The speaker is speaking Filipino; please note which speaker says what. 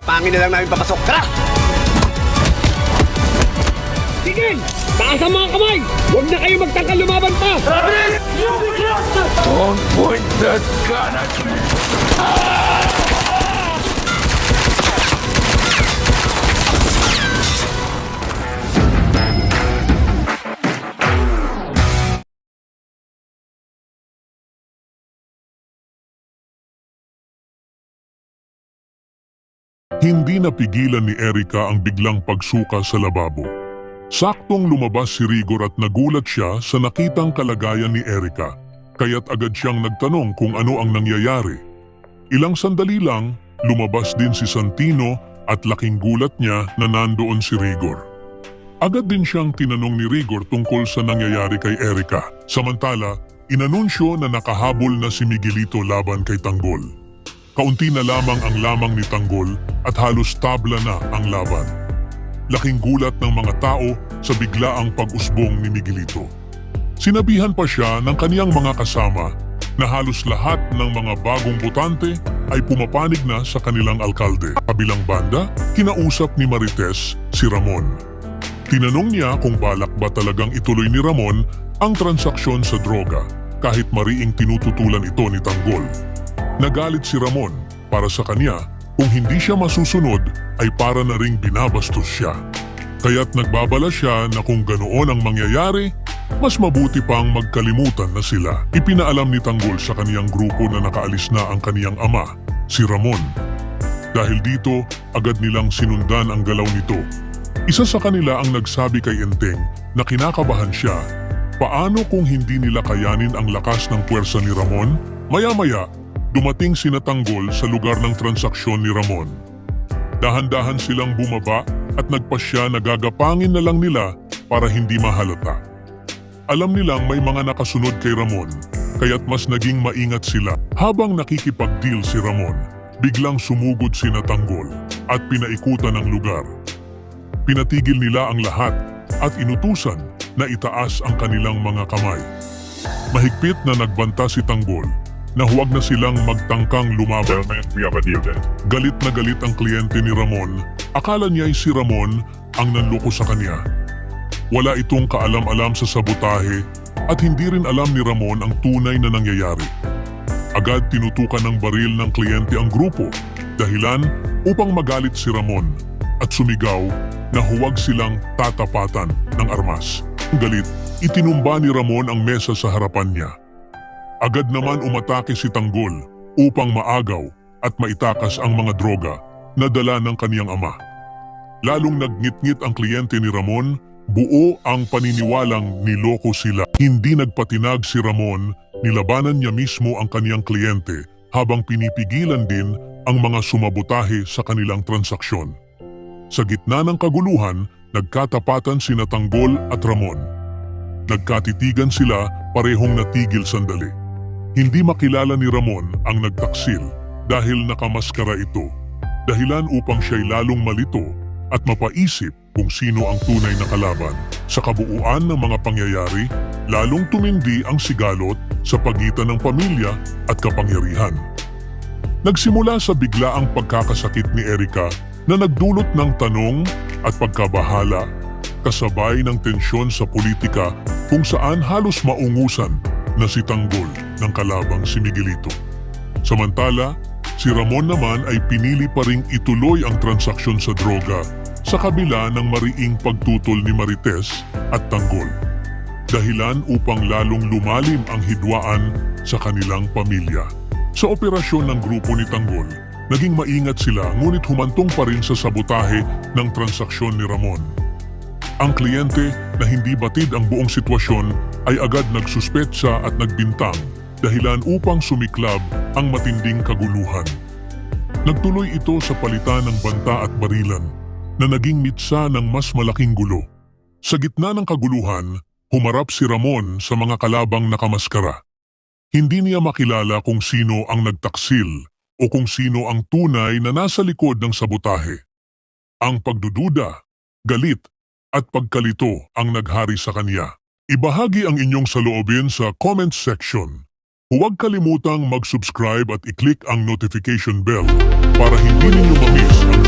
Speaker 1: Pangin na lang namin papasok. Tara!
Speaker 2: Tigil! Taas ang mga kamay! Huwag na kayo magtangkal lumaban pa!
Speaker 3: Don't point that gun at me!
Speaker 4: Hindi napigilan ni Erica ang biglang pagsuka sa lababo. Saktong lumabas si Rigor at nagulat siya sa nakitang kalagayan ni Erica, kaya't agad siyang nagtanong kung ano ang nangyayari. Ilang sandali lang, lumabas din si Santino at laking gulat niya na nandoon si Rigor. Agad din siyang tinanong ni Rigor tungkol sa nangyayari kay Erica. Samantala, inanunsyo na nakahabol na si Miguelito laban kay Tanggol. Kaunti na lamang ang lamang ni Tanggol at halos tabla na ang laban. Laking gulat ng mga tao sa biglaang pag-usbong ni Miguelito. Sinabihan pa siya ng kaniyang mga kasama na halos lahat ng mga bagong botante ay pumapanig na sa kanilang alkalde. Kabilang banda, kinausap ni Marites si Ramon. Tinanong niya kung balak ba talagang ituloy ni Ramon ang transaksyon sa droga kahit mariing tinututulan ito ni Tanggol. Nagalit si Ramon para sa kanya kung hindi siya masusunod ay para na ring binabastos siya. Kaya't nagbabala siya na kung ganoon ang mangyayari, mas mabuti pang magkalimutan na sila. Ipinaalam ni Tanggol sa kaniyang grupo na nakaalis na ang kaniyang ama, si Ramon. Dahil dito, agad nilang sinundan ang galaw nito. Isa sa kanila ang nagsabi kay Enteng na kinakabahan siya. Paano kung hindi nila kayanin ang lakas ng puwersa ni Ramon? Maya-maya, dumating sina Tanggol sa lugar ng transaksyon ni Ramon. Dahan-dahan silang bumaba at nagpasya na gagapangin na lang nila para hindi mahalata. Alam nilang may mga nakasunod kay Ramon, kaya't mas naging maingat sila. Habang nakikipag-deal si Ramon, biglang sumugod sina Tanggol at pinaikutan ang lugar. Pinatigil nila ang lahat at inutusan na itaas ang kanilang mga kamay. Mahigpit na nagbanta si Tanggol na huwag na silang magtangkang lumaban. Galit na galit ang kliyente ni Ramon. Akala niya ay si Ramon ang nanloko sa kanya. Wala itong kaalam-alam sa sabotahe at hindi rin alam ni Ramon ang tunay na nangyayari. Agad tinutukan ng baril ng kliyente ang grupo, dahilan upang magalit si Ramon at sumigaw na huwag silang tatapatan ng armas. Galit, itinumba ni Ramon ang mesa sa harapan niya. Agad naman umatake si Tanggol upang maagaw at maitakas ang mga droga na dala ng kaniyang ama. Lalong nagngit-ngit ang kliyente ni Ramon, buo ang paniniwalang niloko sila. Hindi nagpatinag si Ramon, nilabanan niya mismo ang kaniyang kliyente habang pinipigilan din ang mga sumabotahe sa kanilang transaksyon. Sa gitna ng kaguluhan, nagkatapatan sina Tanggol at Ramon. Nagkatitigan sila, parehong natigil sandali. Hindi makilala ni Ramon ang nagtaksil dahil nakamaskara ito. Dahilan upang siya'y lalong malito at mapaisip kung sino ang tunay na kalaban. Sa kabuuan ng mga pangyayari, lalong tumindi ang sigalot sa pagitan ng pamilya at kapangyarihan. Nagsimula sa biglaang pagkakasakit ni Erica na nagdulot ng tanong at pagkabahala, kasabay ng tensyon sa politika kung saan halos maungusan na si Tanggol ng kalabang si Miguelito. Samantala, si Ramon naman ay pinili pa ring ituloy ang transaksyon sa droga sa kabila ng mariing pagtutol ni Marites at Tanggol. Dahilan upang lalong lumalim ang hidwaan sa kanilang pamilya. Sa operasyon ng grupo ni Tanggol, naging maingat sila ngunit humantong pa rin sa sabotahe ng transaksyon ni Ramon. Ang kliyente na hindi batid ang buong sitwasyon ay agad nagsuspetsa at nagbintang dahilan upang sumiklab ang matinding kaguluhan. Nagtuloy ito sa palitan ng banta at barilan na naging mitsa ng mas malaking gulo. Sa gitna ng kaguluhan, humarap si Ramon sa mga kalabang nakamaskara. Hindi niya makilala kung sino ang nagtaksil o kung sino ang tunay na nasa likod ng sabotahe. Ang pagdududa, galit at pagkalito ang naghari sa kanya. Ibahagi ang inyong saloobin sa comment section. Huwag kalimutang mag-subscribe at i-click ang notification bell para hindi ninyo ma-miss ang